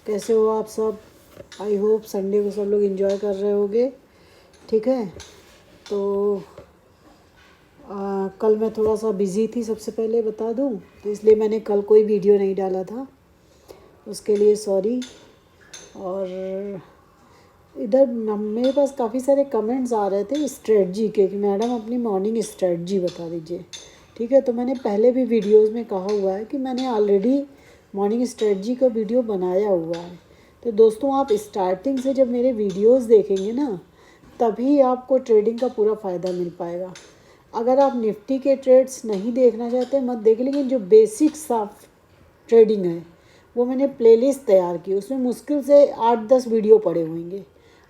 कैसे हो आप सब। आई होप संडे को सब लोग एंजॉय कर रहे होंगे। ठीक है, तो कल मैं थोड़ा सा बिज़ी थी, सबसे पहले बता दूं, तो इसलिए मैंने कल कोई वीडियो नहीं डाला था, उसके लिए सॉरी। और इधर मेरे पास काफ़ी सारे कमेंट्स आ रहे थे स्ट्रेटजी के कि मैडम अपनी मॉर्निंग स्ट्रेटजी बता दीजिए। ठीक है, तो मैंने पहले भी वीडियोस में कहा हुआ है कि मैंने ऑलरेडी मॉर्निंग स्ट्रेटजी का वीडियो बनाया हुआ है। तो दोस्तों, आप स्टार्टिंग से जब मेरे वीडियोस देखेंगे ना, तभी आपको ट्रेडिंग का पूरा फ़ायदा मिल पाएगा। अगर आप निफ्टी के ट्रेड्स नहीं देखना चाहते मत देखिए, लेकिन जो बेसिक्स ऑफ ट्रेडिंग है वो मैंने प्लेलिस्ट तैयार की, उसमें मुश्किल से 8-10 वीडियो पड़े होंगे।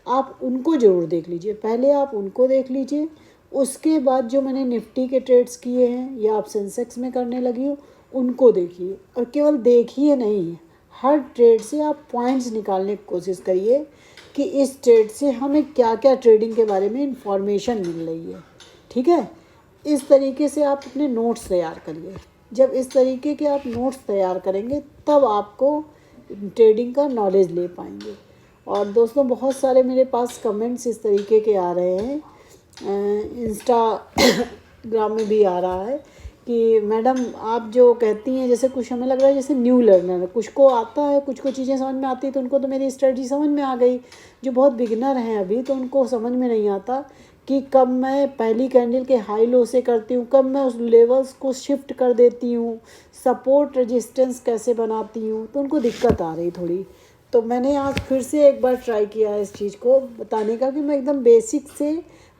आप उनको ज़रूर देख लीजिए, पहले आप उनको देख लीजिए, उसके बाद जो मैंने निफ्टी के ट्रेड्स किए हैं या आप सेंसेक्स में करने लगी हो उनको देखिए। और केवल देखिए नहीं, हर ट्रेड से आप पॉइंट्स निकालने की कोशिश करिए कि इस ट्रेड से हमें क्या क्या ट्रेडिंग के बारे में इंफॉर्मेशन मिल रही है। ठीक है, इस तरीके से आप अपने नोट्स तैयार करिए। जब इस तरीके के आप नोट्स तैयार करेंगे तब आपको ट्रेडिंग का नॉलेज ले पाएंगे। और दोस्तों, बहुत सारे मेरे पास कमेंट्स इस तरीके के आ रहे हैं, इंस्टाग्राम में भी आ रहा है कि मैडम आप जो कहती हैं, जैसे कुछ हमें लग रहा है जैसे न्यू लर्नर है, कुछ को आता है, कुछ को चीज़ें समझ में आती है, तो उनको तो मेरी स्ट्रेटजी समझ में आ गई। जो बहुत बिगिनर हैं अभी, तो उनको समझ में नहीं आता कि कब मैं पहली कैंडल के हाई लो से करती हूँ, कब मैं उस लेवल्स को शिफ्ट कर देती हूँ, सपोर्ट रेजिस्टेंस कैसे बनाती हूँ, तो उनको दिक्कत आ रही थोड़ी। तो मैंने आज फिर से एक बार ट्राई किया है इस चीज़ को बताने का कि मैं एकदम बेसिक से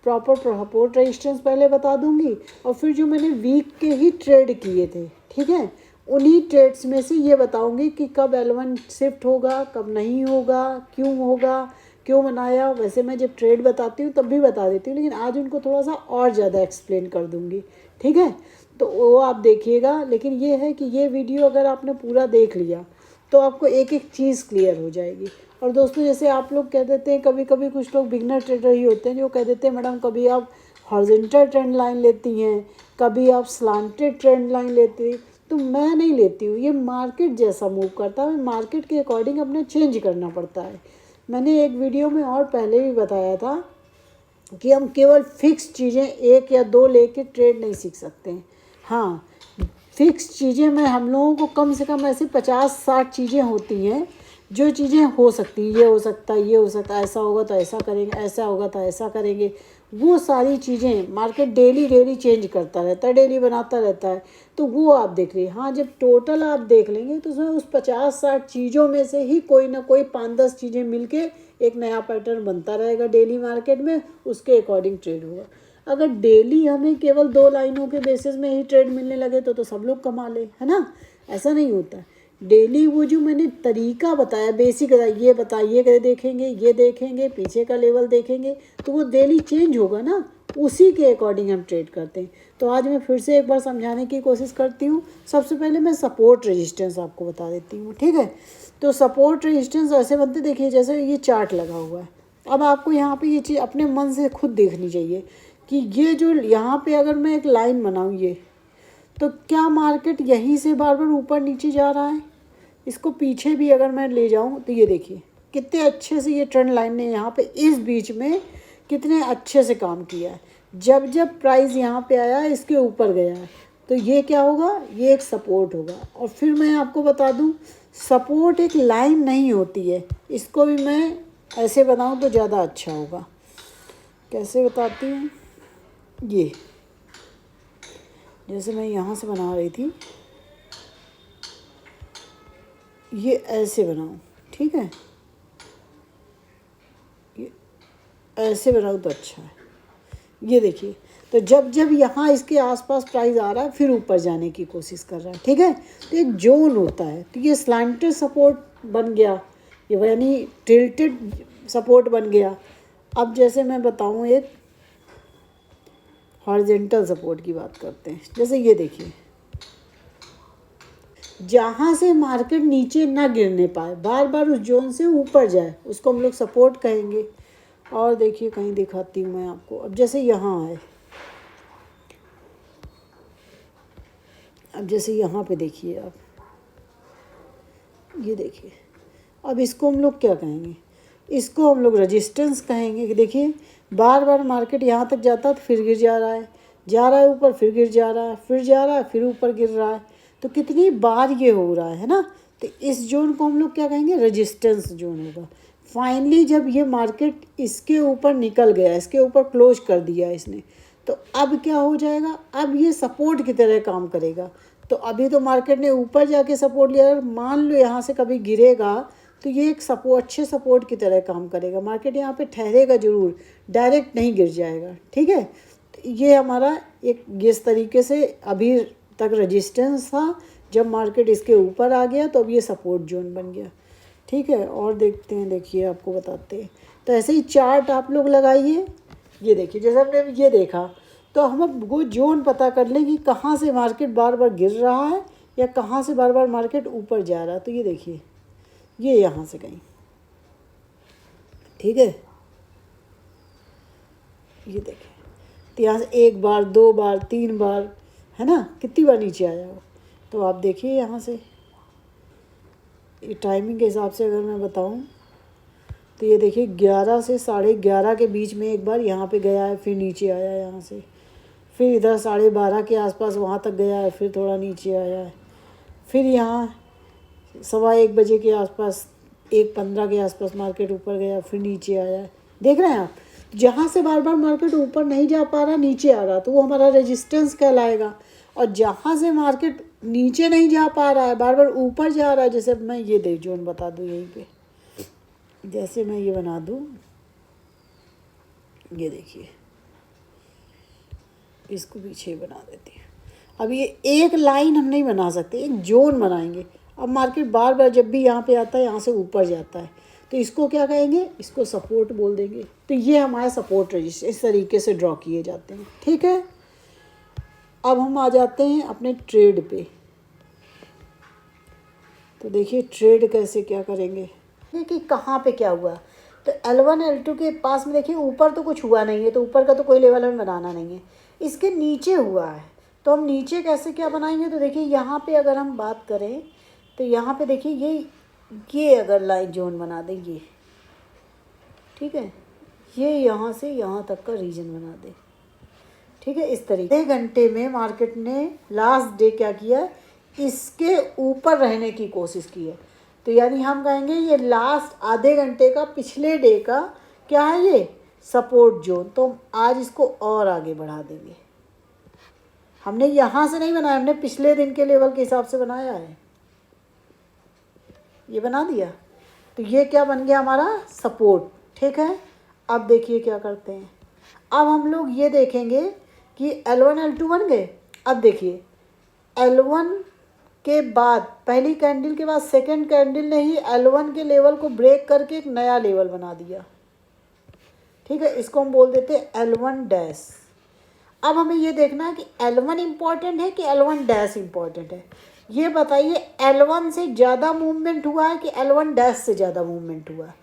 प्रॉपर सपोर्ट रेजिस्टेंस पहले बता दूंगी, और फिर जो मैंने वीक के ही ट्रेड किए थे, ठीक है, उन्हीं ट्रेड्स में से ये बताऊंगी कि कब L1 शिफ्ट होगा, कब नहीं होगा, क्यों होगा, क्यों बनाया। वैसे मैं जब ट्रेड बताती हूँ तब भी बता देती हूँ, लेकिन आज उनको थोड़ा सा और ज़्यादा एक्सप्लेन कर दूँगी। ठीक है, तो वो आप देखिएगा। लेकिन ये है कि ये वीडियो अगर आपने पूरा देख लिया तो आपको एक एक चीज़ क्लियर हो जाएगी। और दोस्तों, जैसे आप लोग कह देते हैं, कभी कभी कुछ लोग बिगनर ट्रेडर ही होते हैं जो कह देते हैं मैडम कभी आप हॉरिजॉन्टल ट्रेंड लाइन लेती हैं, कभी आप स्लांटेड ट्रेंड लाइन लेती हैं। तो मैं नहीं लेती हूँ, ये मार्केट जैसा मूव करता है, मार्केट के अकॉर्डिंग अपने चेंज करना पड़ता है। मैंने एक वीडियो में और पहले भी बताया था कि हम केवल फिक्स चीज़ें एक या दो लेके ट्रेड नहीं सीख सकते हैं। हाँ, फिक्स चीज़ें में हम लोगों को कम से कम ऐसे 50-60 चीज़ें होती हैं जो चीज़ें हो सकती हैं, ये हो सकता है, ये हो सकता है, ऐसा होगा तो ऐसा करेंगे, ऐसा होगा तो ऐसा करेंगे। वो सारी चीज़ें मार्केट डेली चेंज करता रहता है, डेली बनाता रहता है, तो वो आप देख लीजिए। हाँ, जब टोटल आप देख लेंगे तो उसमें उस 50-60 चीज़ों में से ही कोई ना कोई 5-10 चीज़ें मिलके एक नया पैटर्न बनता रहेगा डेली मार्केट में, उसके अकॉर्डिंग ट्रेड होगा। अगर डेली हमें केवल 2 लाइनों के बेसिस में ही ट्रेड मिलने लगे तो सब लोग कमा ले, है ना। ऐसा नहीं होता। डेली वो जो मैंने तरीका बताया, बेसिक ये बताइए, ये देखेंगे, पीछे का लेवल देखेंगे, तो वो डेली चेंज होगा ना, उसी के अकॉर्डिंग हम ट्रेड करते हैं। तो आज मैं फिर से एक बार समझाने की कोशिश करती हूँ। सबसे पहले मैं सपोर्ट रेजिस्टेंस आपको बता देती हूँ। ठीक है, तो सपोर्ट रेजिस्टेंस ऐसे बनते, देखिए जैसे ये चार्ट लगा हुआ है। अब आपको यहाँ पे ये चीज़ अपने मन से खुद देखनी चाहिए कि ये जो यहाँ पे अगर मैं एक लाइन बनाऊँ ये, तो क्या मार्केट यहीं से बार बार ऊपर नीचे जा रहा है। इसको पीछे भी अगर मैं ले जाऊँ तो ये देखिए कितने अच्छे से ये ट्रेंड लाइन ने यहाँ पे इस बीच में कितने अच्छे से काम किया है। जब जब प्राइस यहाँ पे आया है, इसके ऊपर गया है, तो ये क्या होगा, ये एक सपोर्ट होगा। और फिर मैं आपको बता दूँ, सपोर्ट एक लाइन नहीं होती है, इसको भी मैं ऐसे बनाऊँ तो ज़्यादा अच्छा होगा। कैसे बताती हूँ, ये जैसे मैं यहाँ से बना रही थी, ये ऐसे बनाऊँ, ठीक है, ये ऐसे बनाऊँ तो अच्छा है। ये देखिए, तो जब जब यहाँ इसके आसपास प्राइस आ रहा है फिर ऊपर जाने की कोशिश कर रहा है, ठीक है, तो एक जोन होता है। तो ये स्लांटेड सपोर्ट बन गया, ये यानी टिल्टेड सपोर्ट बन गया। अब जैसे मैं बताऊँ, एक हॉरिजॉन्टल सपोर्ट की बात करते हैं। जैसे ये देखिए, जहाँ से मार्केट नीचे ना गिरने पाए, बार बार उस जोन से ऊपर जाए, उसको हम लोग सपोर्ट कहेंगे। और देखिए कहीं दिखाती हूँ मैं आपको। अब जैसे यहाँ है, अब जैसे यहाँ पे देखिए आप, ये देखिए, अब इसको हम लोग क्या कहेंगे, इसको हम लोग रेजिस्टेंस कहेंगे। कि देखिए बार बार मार्केट यहाँ तक जाता है तो फिर गिर जा रहा है ऊपर, फिर गिर जा रहा है, फिर जा रहा है, फिर ऊपर गिर रहा है। तो कितनी बार ये हो रहा है ना। तो इस जोन को हम लोग क्या कहेंगे, रेजिस्टेंस जोन होगा। फाइनली जब ये मार्केट इसके ऊपर निकल गया, इसके ऊपर क्लोज कर दिया इसने, तो अब क्या हो जाएगा, अब ये सपोर्ट की तरह काम करेगा। तो अभी तो मार्केट ने ऊपर जाके सपोर्ट लिया, अगर मान लो यहाँ से कभी गिरेगा तो ये एक अच्छे सपोर्ट की तरह काम करेगा। मार्केट यहाँ पे ठहरेगा ज़रूर, डायरेक्ट नहीं गिर जाएगा। ठीक है, तो ये हमारा एक इस तरीके से अभी तक रेजिस्टेंस था, जब मार्केट इसके ऊपर आ गया तो अब ये सपोर्ट जोन बन गया। ठीक है, और देखते हैं, देखिए आपको बताते हैं। तो ऐसे ही चार्ट आप लोग लगाइए। ये देखिए, जैसे हमने ये देखा, तो हम अब वो जोन पता कर लें कि कहाँ से मार्केट बार बार गिर रहा है या कहाँ से बार बार मार्केट ऊपर जा रहा है। तो ये देखिए, ये यहाँ से कहीं, ठीक है, ये देखिए, तो यहाँ से एक बार, दो बार, तीन बार, है ना, कितनी बार नीचे आया हो। तो आप देखिए यहाँ से, ये टाइमिंग के हिसाब से अगर मैं बताऊँ तो ये देखिए 11 से 11:30 के बीच में एक बार यहाँ पे गया है, फिर नीचे आया है यहाँ से, फिर इधर 12:30 के आसपास वहाँ तक गया है, फिर थोड़ा नीचे आया है, फिर यहाँ 1:15 बजे के आसपास, 1:15 के आसपास मार्केट ऊपर गया, फिर नीचे आया है। देख रहे हैं आप, जहाँ से बार बार मार्केट ऊपर नहीं जा पा रहा, नीचे आ रहा, तो वो हमारा रेजिस्टेंस कहलाएगा। और जहाँ से मार्केट नीचे नहीं जा पा रहा है, बार बार ऊपर जा रहा है, जैसे मैं ये दे जोन बता दूँ यहीं पे, जैसे मैं ये बना दूँ, ये देखिए, इसको पीछे बना देते हैं। अब ये एक लाइन हम नहीं बना सकते, एक जोन बनाएंगे। अब मार्केट बार बार जब भी यहाँ पे आता है, यहाँ से ऊपर जाता है, तो इसको क्या कहेंगे, इसको सपोर्ट बोल देंगे। तो ये हमारे सपोर्ट रजिस्टर इस तरीके से ड्रॉ किए जाते हैं। ठीक है, अब हम आ जाते हैं अपने ट्रेड पे। तो देखिए ट्रेड कैसे क्या करेंगे, कि कहाँ पे क्या हुआ। तो L1 L2 के पास में देखिए ऊपर तो कुछ हुआ नहीं है, तो ऊपर का तो कोई लेवल हमें बनाना नहीं है। इसके नीचे हुआ है, तो हम नीचे कैसे क्या बनाएंगे। तो देखिए यहाँ पे अगर हम बात करें, तो यहाँ पे देखिए ये अगर लाइन जोन बना दें, ये ठीक है, ये यहाँ से यहाँ तक का रीजन बना दे। ठीक है, इस तरीके 1 घंटे में मार्केट ने लास्ट डे क्या किया, इसके ऊपर रहने की कोशिश की है। तो यानी हम कहेंगे ये लास्ट आधे घंटे का, पिछले डे का क्या है, ये सपोर्ट जोन। तो आज इसको और आगे बढ़ा देंगे। हमने यहाँ से नहीं बनाया, हमने पिछले दिन के लेवल के हिसाब से बनाया है, ये बना दिया। तो ये क्या बन गया, हमारा सपोर्ट। ठीक है, अब देखिए क्या करते हैं। अब हम लोग ये देखेंगे कि L1 L2 बन गए। अब देखिए L1 के बाद, पहली कैंडल के बाद सेकंड कैंडल ने ही L1 के लेवल को ब्रेक करके एक नया लेवल बना दिया। ठीक है, इसको हम बोल देते हैं L1 डैश। अब हमें ये देखना है कि L1 इम्पॉर्टेंट है कि L1 डैश इम्पॉर्टेंट है। ये बताइए, L1 से ज़्यादा मूवमेंट हुआ है कि L1 डैश से ज़्यादा मूवमेंट हुआ है।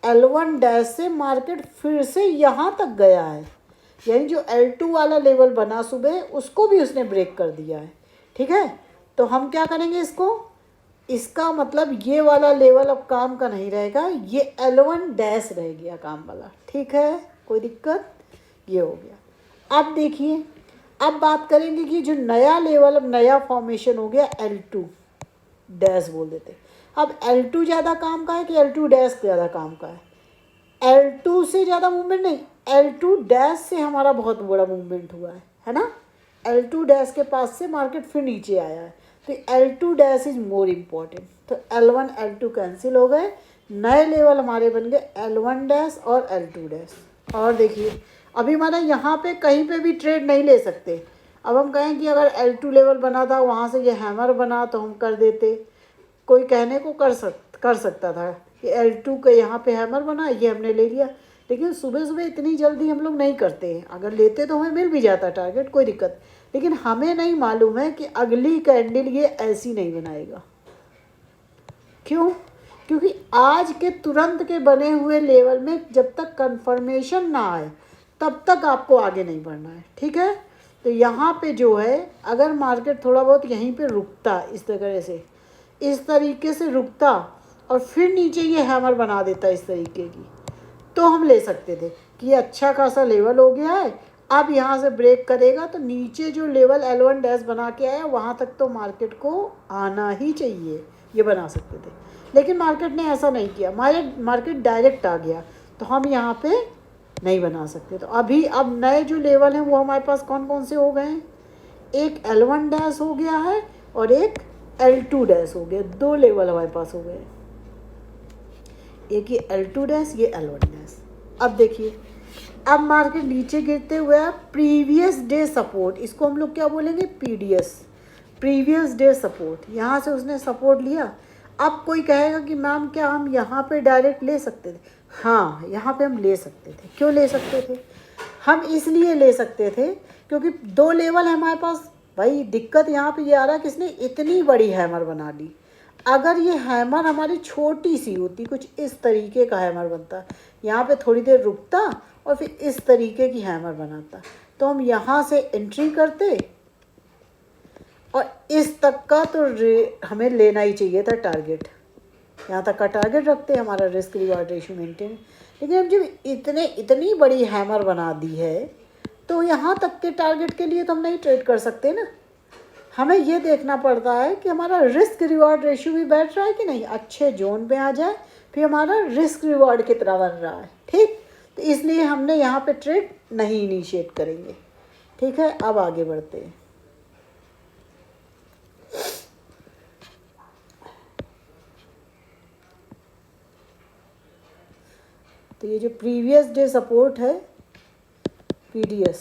L1 डैश से मार्केट फिर से यहाँ तक गया है, यानी जो L2 वाला लेवल बना सुबह, उसको भी उसने ब्रेक कर दिया है। ठीक है, तो हम क्या करेंगे इसको, इसका मतलब ये वाला लेवल अब काम का नहीं रहेगा, ये L1 डैश रह गया काम वाला। ठीक है, कोई दिक्कत, ये हो गया। अब देखिए, अब बात करेंगे कि जो नया लेवल, अब नया फॉर्मेशन हो गया L2 डैश बोल देते। अब L2 ज़्यादा काम का है कि L2 डैश ज़्यादा काम का है। L2 से ज़्यादा मूवमेंट नहीं, L2 डैश से हमारा बहुत बड़ा मूवमेंट हुआ है ना। L2 डैश के पास से मार्केट फिर नीचे आया है, तो L2 dash is more important. तो L1 L2 कैंसिल हो गए, नए लेवल हमारे बन गए L1 डैश और L2 डैश। और देखिए अभी हमारा यहाँ पे कहीं पे भी ट्रेड नहीं ले सकते। अब हम कहें कि अगर L2 लेवल बना था, वहाँ से ये हैमर बना, तो हम कर देते। कोई कहने को कर सकता था कि L2 के यहाँ पे हैमर बना, ये हमने ले लिया। लेकिन सुबह सुबह इतनी जल्दी हम लोग नहीं करते हैं। अगर लेते तो हमें मिल भी जाता टारगेट, कोई दिक्कत। लेकिन हमें नहीं मालूम है कि अगली कैंडल ये ऐसी नहीं बनाएगा। क्यों? क्योंकि आज के तुरंत के बने हुए लेवल में जब तक कंफर्मेशन ना आए, तब तक आपको आगे नहीं बढ़ना है। ठीक है, तो यहाँ पे जो है, अगर मार्केट थोड़ा बहुत यहीं पे रुकता इस तरह से, इस तरीके से रुकता और फिर नीचे ये हैमर बना देता इस तरीके की, तो हम ले सकते थे कि ये अच्छा खासा लेवल हो गया है। अब यहाँ से ब्रेक करेगा तो नीचे जो लेवल L1 डैश बना के आया वहाँ तक तो मार्केट को आना ही चाहिए, ये बना सकते थे। लेकिन मार्केट ने ऐसा नहीं किया, मार्केट डायरेक्ट आ गया, तो हम यहाँ पे नहीं बना सकते। तो अभी अब नए जो लेवल हैं वो हमारे पास कौन कौन से हो गए हैं, एक L1 डैश हो गया है और एक L2 डैश हो गया, दो लेवल हमारे पास हो गए, एक ये L2 डैश, ये L1 डैश। अब देखिए, अब मार्केट नीचे गिरते हुए प्रीवियस डे सपोर्ट, इसको हम लोग क्या बोलेंगे, PDS, प्रीवियस डे सपोर्ट। यहाँ से उसने सपोर्ट लिया। अब कोई कहेगा कि मैम क्या हम यहाँ पे डायरेक्ट ले सकते थे? हाँ, यहाँ पे हम ले सकते थे। क्यों ले सकते थे? हम इसलिए ले सकते थे क्योंकि दो लेवल है हमारे पास। भाई दिक्कत यहाँ पे ये आ रहा है कि इसने इतनी बड़ी हैमर बना दी। अगर ये हैमर हमारी छोटी सी होती, कुछ इस तरीके का हैमर बनता, यहाँ पे थोड़ी देर रुकता और फिर इस तरीके की हैमर बनाता, तो हम यहाँ से एंट्री करते और इस तक का तो हमें लेना ही चाहिए था टारगेट, यहाँ तक का टारगेट रखते, हमारा रिस्क रिवार्ड रेशियो मेंटेन। लेकिन अब जब इतनी बड़ी हैमर बना दी है तो यहाँ तक के टारगेट के लिए तो हम नहीं ट्रेड कर सकते ना। हमें ये देखना पड़ता है कि हमारा रिस्क रिवार्ड रेशियो भी बैठ रहा है कि नहीं, अच्छे जोन पे आ जाए, फिर हमारा रिस्क रिवार्ड कितना बन रहा है। ठीक, तो इसलिए हमने यहाँ पे ट्रेड नहीं इनिशिएट करेंगे। ठीक है, अब आगे बढ़ते हैं। तो ये जो प्रीवियस डे सपोर्ट है PDS,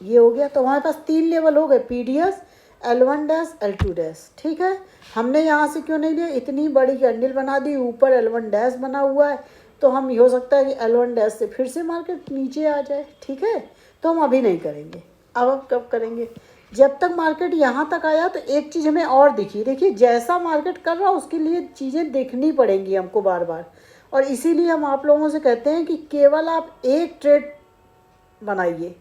ये हो गया। तो हमारे पास तीन लेवल हो गए, PDS, L1 dash, L2 dash. ठीक है, हमने यहाँ से क्यों नहीं लिया, इतनी बड़ी कैंडल बना दी, ऊपर L1 डैश बना हुआ है, तो हम ये हो सकता है कि L1 डैश से फिर से मार्केट नीचे आ जाए। ठीक है, तो हम अभी नहीं करेंगे। अब कब करेंगे, जब तक मार्केट यहाँ तक आया। तो एक चीज़ हमें और दिखी, देखिए जैसा मार्केट कर रहा उसके लिए चीज़ें देखनी पड़ेंगी हमको बार बार, और इसीलिए हम आप लोगों से कहते हैं कि केवल आप एक ट्रेड बनाइए,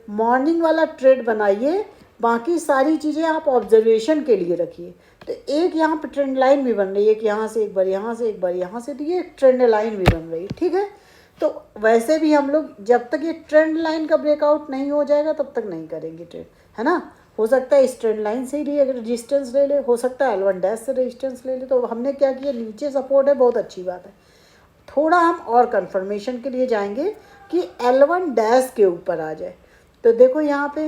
मॉर्निंग वाला ट्रेड बनाइए, बाकी सारी चीज़ें आप ऑब्जर्वेशन के लिए रखिए। तो एक यहाँ पे ट्रेंड लाइन भी बन रही है, एक यहाँ से एक बार यहाँ से एक बार यहाँ से, तो ये ट्रेंड लाइन भी बन रही है। ठीक है, तो वैसे भी हम लोग जब तक ये ट्रेंड लाइन का ब्रेकआउट नहीं हो जाएगा तब तक नहीं करेंगे ट्रेड, है ना। हो सकता है इस ट्रेंड लाइन से ही अगर रजिस्टेंस ले ले, हो सकता है L1 डैश से रजिस्टेंस ले ले। तो हमने क्या किया, नीचे सपोर्ट है, बहुत अच्छी बात है। थोड़ा हम और कंफर्मेशन के लिए जाएंगे कि L1 डैश के ऊपर आ जाए। तो देखो यहाँ पे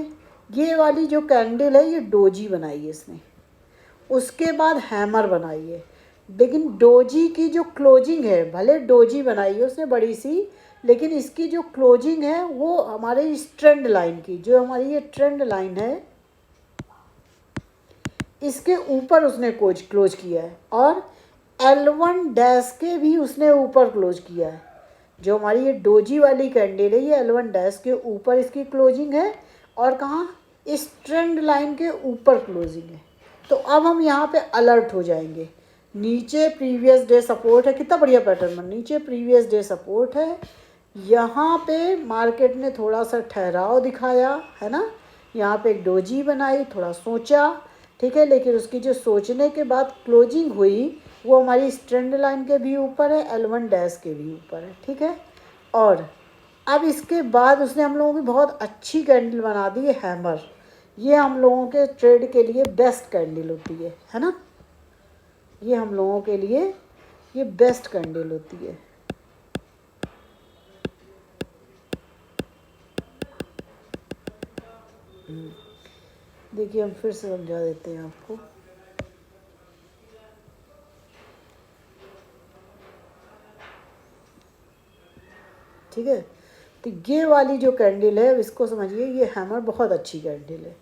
ये वाली जो कैंडल है ये डोजी बनाई है इसने, उसके बाद हैमर बनाई है। लेकिन डोजी की जो क्लोजिंग है, भले डोजी बनाई है उसने बड़ी सी, लेकिन इसकी जो क्लोजिंग है वो हमारे इस ट्रेंड लाइन की, जो हमारी ये ट्रेंड लाइन है, इसके ऊपर उसने क्लोज किया है, और L1 डैश के भी उसने ऊपर क्लोज किया है। जो हमारी ये डोजी वाली कैंडल है ये L1 डैश के ऊपर इसकी क्लोजिंग है, और कहाँ, इस ट्रेंड लाइन के ऊपर क्लोजिंग है। तो अब हम यहाँ पे अलर्ट हो जाएंगे। नीचे प्रीवियस डे सपोर्ट है, कितना बढ़िया पैटर्न बन, नीचे प्रीवियस डे सपोर्ट है, यहाँ पे मार्केट ने थोड़ा सा ठहराव दिखाया है ना, यहाँ पे एक डोजी बनाई, थोड़ा सोचा, ठीक है, लेकिन उसकी जो सोचने के बाद क्लोजिंग हुई वो हमारी ट्रेंड लाइन के भी ऊपर है, L1 डैश के भी ऊपर है। ठीक है, और अब इसके बाद उसने हम लोगों की बहुत अच्छी कैंडल बना दी है, हैमर। ये हम लोगों के ट्रेड के लिए बेस्ट कैंडल होती है ना, ये हम लोगों के लिए ये बेस्ट कैंडल होती है। देखिए हम फिर से समझा देते हैं आपको। ठीक है, तो ये वाली जो कैंडल है इसको समझिए, ये हैमर बहुत अच्छी कैंडल है।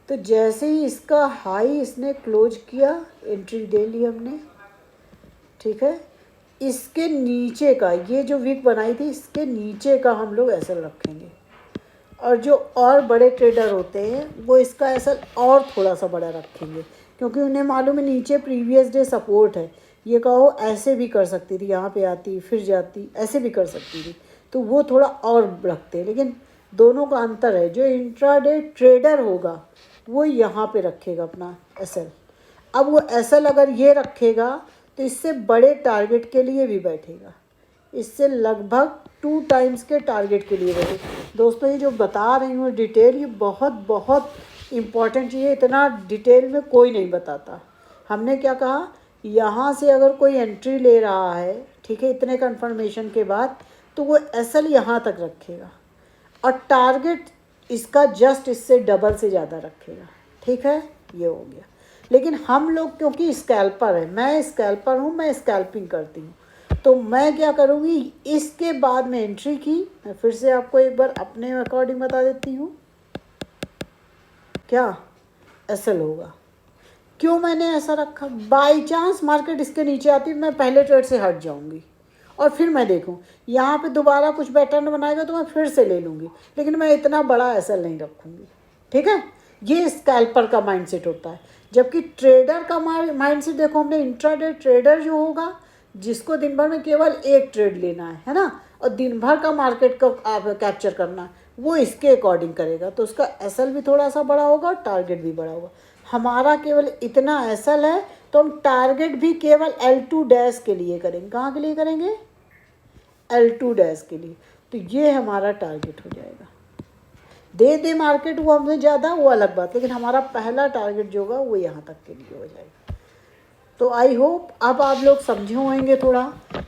तो जैसे ही इसका हाई इसने क्लोज किया, एंट्री ले ली हमने। ठीक है, इसके नीचे का ये जो विक बनाई थी, इसके नीचे का हम लोग एसएल रखेंगे, और जो और बड़े ट्रेडर होते हैं वो इसका एसएल और थोड़ा सा बड़ा रखेंगे, क्योंकि उन्हें मालूम है नीचे प्रीवियस डे सपोर्ट है। ये कहो ऐसे भी कर सकती थी, यहाँ पे आती फिर जाती, ऐसे भी कर सकती थी, तो वो थोड़ा और रखते हैं। लेकिन दोनों का अंतर है, जो इंट्राडे ट्रेडर होगा वो यहाँ पे रखेगा अपना एसएल। अब वो एसएल अगर ये रखेगा तो इससे बड़े टारगेट के लिए भी बैठेगा, इससे लगभग 2 टाइम्स के टारगेट के लिए बैठेगा। दोस्तों ये जो बता रही हूँ डिटेल, ये बहुत बहुत इम्पॉर्टेंट चीज़ है, इतना डिटेल में कोई नहीं बताता। हमने क्या कहा, यहाँ से अगर कोई एंट्री ले रहा है, ठीक है, इतने कन्फर्मेशन के बाद, तो वो एसएल यहाँ तक रखेगा और टारगेट इसका जस्ट इससे डबल से ज़्यादा रखेगा, ठीक है, ये हो गया। लेकिन हम लोग क्योंकि स्कैल्पर है, मैं स्कैल्पर हूँ, मैं स्कैल्पिंग करती हूँ, तो मैं क्या करूँगी, इसके बाद में एंट्री की, मैं फिर से आपको एक बार अपने अकॉर्डिंग बता देती हूँ, क्या एसएल होगा। क्यों मैंने ऐसा रखा, बाई चांस मार्केट इसके नीचे आती, मैं पहले ट्रेड से हट जाऊँगी और फिर मैं देखूँ यहाँ पे दोबारा कुछ पैटर्न बनाएगा तो मैं फिर से ले लूँगी, लेकिन मैं इतना बड़ा एसएल नहीं रखूँगी, ठीक है। ये स्कैल्पर का माइंडसेट होता है। जबकि ट्रेडर का माइंडसेट देखो, हमने इंट्राडे ट्रेडर जो होगा, जिसको दिन भर में केवल एक ट्रेड लेना है ना, और दिन भर का मार्केट को आप कैप्चर करना है, वो इसके अकॉर्डिंग करेगा, तो उसका एसएल भी थोड़ा सा बड़ा होगा और टारगेट भी बड़ा होगा। हमारा केवल इतना एसएल है, तो हम टारगेट भी केवल L2 डैश के लिए करेंगे। कहाँ के लिए करेंगे, L2 डैश के लिए। तो ये हमारा टारगेट हो जाएगा। दे मार्केट वो हमसे ज़्यादा, वो अलग बात, लेकिन हमारा पहला टारगेट जो होगा वो यहाँ तक के लिए हो जाएगा। तो आई होप अब आप लोग समझे होंगे थोड़ा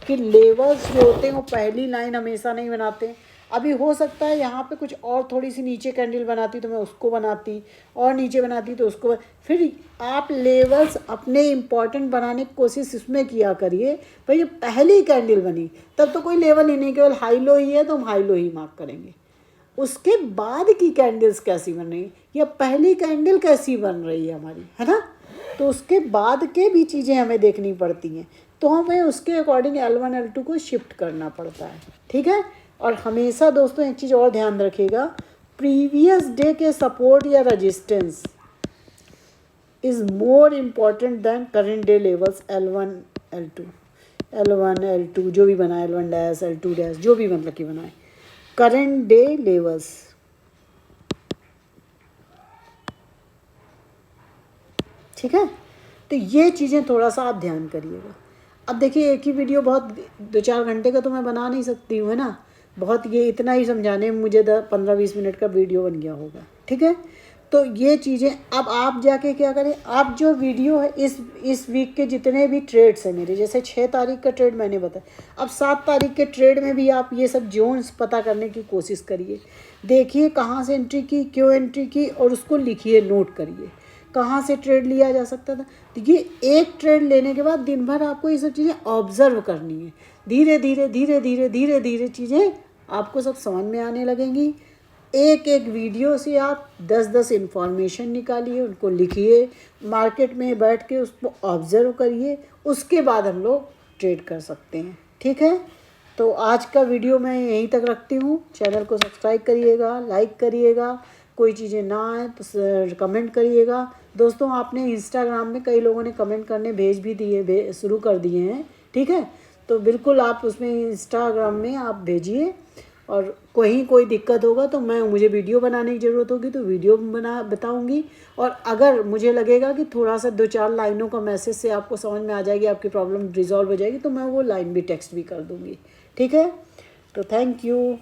कि लेवल्स जो होते हैं वो पहली लाइन हमेशा नहीं बनाते। अभी हो सकता है यहाँ पे कुछ और थोड़ी सी नीचे कैंडल बनाती तो मैं उसको बनाती, और नीचे बनाती तो उसको, फिर आप लेवल्स अपने इम्पॉर्टेंट बनाने की कोशिश इसमें किया करिए। भाई जब पहली कैंडल बनी तब तो कोई लेवल ही नहीं, केवल हाई लो ही है तो हम हाई लो ही मार्क करेंगे। उसके बाद की कैंडल्स कैसी बन रही, या पहली कैंडल कैसी बन रही है हमारी, है ना, तो उसके बाद के भी चीज़ें हमें देखनी पड़ती हैं, तो हमें उसके अकॉर्डिंग L1 L2 को शिफ्ट करना पड़ता है, ठीक है। और हमेशा दोस्तों एक चीज़ और ध्यान रखिएगा, प्रीवियस डे के सपोर्ट या resistance is more important than current day levels L1 L2 जो भी बनाए, L1 डैश L2 डैश जो भी मतलब कि बनाए, करेंट डे लेवल्स, ठीक है। तो ये चीज़ें थोड़ा सा आप ध्यान करिएगा। अब देखिए एक ही वीडियो बहुत 2-4 घंटे का तो मैं बना नहीं सकती हूँ, है ना, बहुत ये इतना ही समझाने में मुझे 15-20 मिनट का वीडियो बन गया होगा, ठीक है। तो ये चीज़ें अब आप जाके क्या करें, आप जो वीडियो है इस वीक के जितने भी ट्रेड्स हैं मेरे, जैसे 6 तारीख का ट्रेड मैंने बताया, अब 7 तारीख के ट्रेड में भी आप ये सब जोन्स पता करने की कोशिश करिए। देखिए कहाँ से एंट्री की, क्यों एंट्री की, और उसको लिखिए, नोट करिए कहाँ से ट्रेड लिया जा सकता था। तो ये एक ट्रेड लेने के बाद दिन भर आपको ये सब चीज़ें ऑब्जर्व करनी है। धीरे धीरे चीज़ें आपको सब समझ में आने लगेंगी। एक एक वीडियो से आप 10-10 इन्फॉर्मेशन निकालिए, उनको लिखिए, मार्केट में बैठ के उसको ऑब्ज़र्व करिए, उसके बाद हम लोग ट्रेड कर सकते हैं, ठीक है। तो आज का वीडियो मैं यहीं तक रखती हूँ। चैनल को सब्सक्राइब करिएगा, लाइक करिएगा, कोई चीज़ें ना आए तो कमेंट करिएगा। दोस्तों आपने इंस्टाग्राम में कई लोगों ने कमेंट करने भेज भी दिए, शुरू कर दिए हैं, ठीक है। तो बिल्कुल आप उसमें इंस्टाग्राम में आप भेजिए, और कोई दिक्कत होगा तो मुझे वीडियो बनाने की ज़रूरत होगी तो वीडियो बताऊंगी। और अगर मुझे लगेगा कि थोड़ा सा 2-4 लाइनों का मैसेज से आपको समझ में आ जाएगी, आपकी प्रॉब्लम रिजॉल्व हो जाएगी, तो मैं वो लाइन भी टेक्स्ट भी कर दूंगी, ठीक है। तो थैंक यू।